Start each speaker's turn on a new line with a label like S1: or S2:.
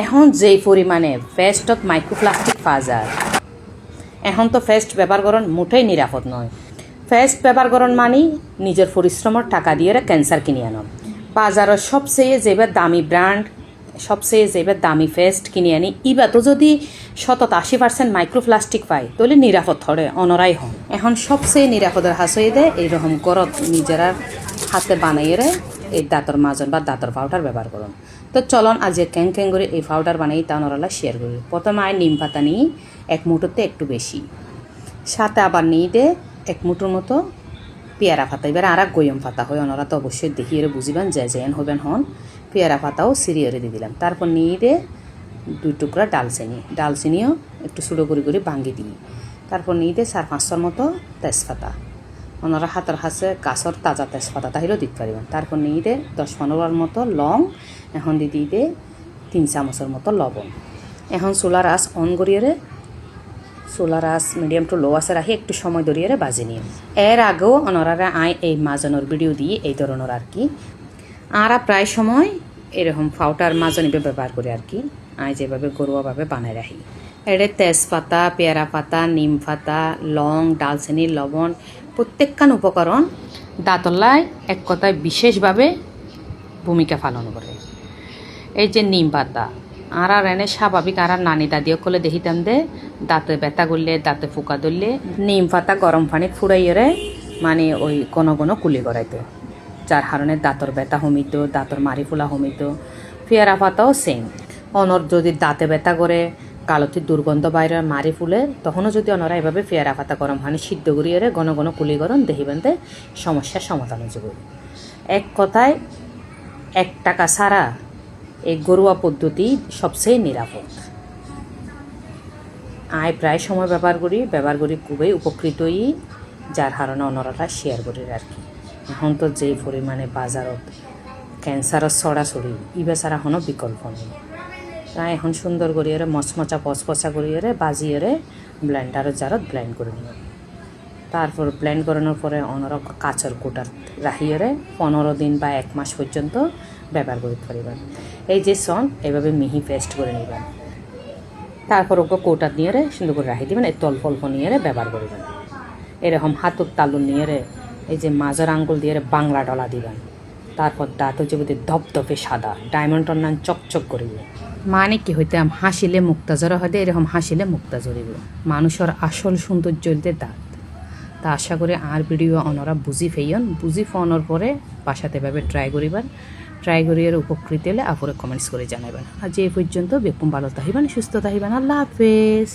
S1: এখন যেই পরিমাণে ফেস্টত মাইক্রোপ্লাস্টিক পাওয়া যায়, এখন তো ফেস্ট ব্যবহার করণ মোটেই নিরাপদ নয়। ফেস্ট ব্যবহার করণ মানে নিজের পরিশ্রমের টাকা দিয়ে ক্যান্সার কিনে আনো। বাজারের সবচেয়ে যেবার দামি ব্র্যান্ড, সবচেয়ে যেবার দামি ফেস্ট কিনে আনি, ইবা তো যদি 70-80% মাইক্রোপ্লাস্টিক পায় তাহলে নিরাপদ ধরে অনরাই হন। এখন সবচেয়ে নিরাপদের হাসিয়ে দেয় এইরকম করত নিজেরা হাতে বানাইয়ে এই দাঁতর মাজন বা দাঁতর পাউডার ব্যবহার করুন। তো চলন আজ ক্যাং করে এই পাউডার বানাই তা ওনারা শেয়ার করি। প্রথমে নিম পাতা নিয়ে 1 মুঠোতে একটু বেশি, সাথে আবার নিয়ে দে 1 মুঠোর মতো পেয়ারা পাতা। এবার আর গয়ম পাতা হয়, ওনারা তো অবশ্যই দেখিয়ে বুঝিবেন যে যেন হবেন হন। পেয়ারা পাতাও সিরিয়ে দিয়ে দিলাম। তারপর নিয়ে দে 2 টুকরা ডালচিনিও একটু ছোটো করে ভাঙ্গি দিই। তারপর নিয়ে দে 4-5টার মতো তেজপাতা। ওনারা হাতের হাতে গাছের তাজা তেজপাতা তাহিলেও দিতে পারবেন। তারপর নিয়ে দে 10-15টার মতো লং। এখন দিয়ে দে 3 চামচের মতো লবণ। এখন চুলার আঁচ অন করিয়ে চুলার আঁচ মিডিয়াম টু লো আছে রাখি একটু সময় ধরিয়ে বাজে নিয়ে। এর আগেও ওনারা এই মাজনের ভিডিও দিয়ে এই ধরনের আর কি। আরা প্রায় সময় এরকম পাউডার মাজনি ব্যবহার করে আর কি। যেভাবে ঘরোয়াভাবে বানায় রাখি। এর তেজপাতা, পেয়ারা পাতা, নিম পাতা, লং, ডালচিনি, লবণ প্রত্যেকখান উপকরণ দাঁতলায় এক কথায় বিশেষভাবে ভূমিকা পালন করে। এই যে নিম পাতা আর এনে স্বাভাবিক আর নানি দাদিও করলে দেখিতাম দে দাঁতে ব্যথা করলে, দাঁতে ফুকা ধরলে নিম পাতা গরম পানি ফুরাইয়ে মানে ওই ঘন কুলি করাইতো, যার কারণে দাঁতর ব্যথা হমিত, দাঁতর মারি ফুলা হমিত। পেয়ারা পাতাও সেম। অনর যদি দাঁতে ব্যথা করে, কালতি দুর্গন্ধ বাইরে মারি ফুলে, তখনও যদি ওনারা এভাবে পেয়ারা পাতা গরম পানি সিদ্ধ করিয়ে ঘন কুলি গরম দেখিবেন দে সমস্যার সমাধান হয়ে যাবে। এক কথায় 1 টাকা ছাড়া এই ঘরোয়া পদ্ধতি সবচেয়ে নিরাপদ। প্রায় সময় ব্যবহার করি খুবই উপকৃতই, যার কারণে ওনারা শেয়ার করি আর কি। এখন তো যেই পরিমাণে বাজারত ক্যান্সারের ছড়াছড়ি, ইবে ছাড়া কোনো বিকল্প নেই। তাই এখন সুন্দর করিয়ে মচমচা পচপচা করিয়ে বাজিয়ে ব্লেন্ডারের জারত ব্লেন্ড করে নিব। তারপর ব্লেন্ড করানোর পরে ওনারা কাঁচের কোটার রাখিয়ে 15 দিন বা 1 মাস পর্যন্ত ব্যবহার করতে পারবেন। এই যে এভাবে মিহি পেস্ট করে নেবেন। তারপর ওকে কোটার নিয়ে সুন্দর করে রাখি দিবেন। এই অল্প নিয়ে ব্যবহার করবেন। এরকম হাতের তালুন নিয়ে এই যে মাজার আঙ্গুল দিয়ে বাংলা ডলা দিবেন। তারপর দাঁত হচ্ছে বুঝি ধপধপে সাদা, ডায়মন্ডর নাম চকচক করিবে। মানে কি হইতাম হাসিলে মুক্তা জরা হইতে, এরকম হাসিলে মুক্তা জরিব। মানুষের আসল সৌন্দর্য দাঁত। তা আশা করি আর ভিডিও ওনারা বুঝি ফেইন, বুঝি ফোনের পরে বাসাতে ভাবে ট্রাই করিয়ে উপকৃত হলে আপরে কমেন্টস করে জানাবেন। আজ এই পর্যন্ত বেকুম ভালো তাহিবেন, সুস্থ তাহিবেন। আল্লাহ হাফেজ।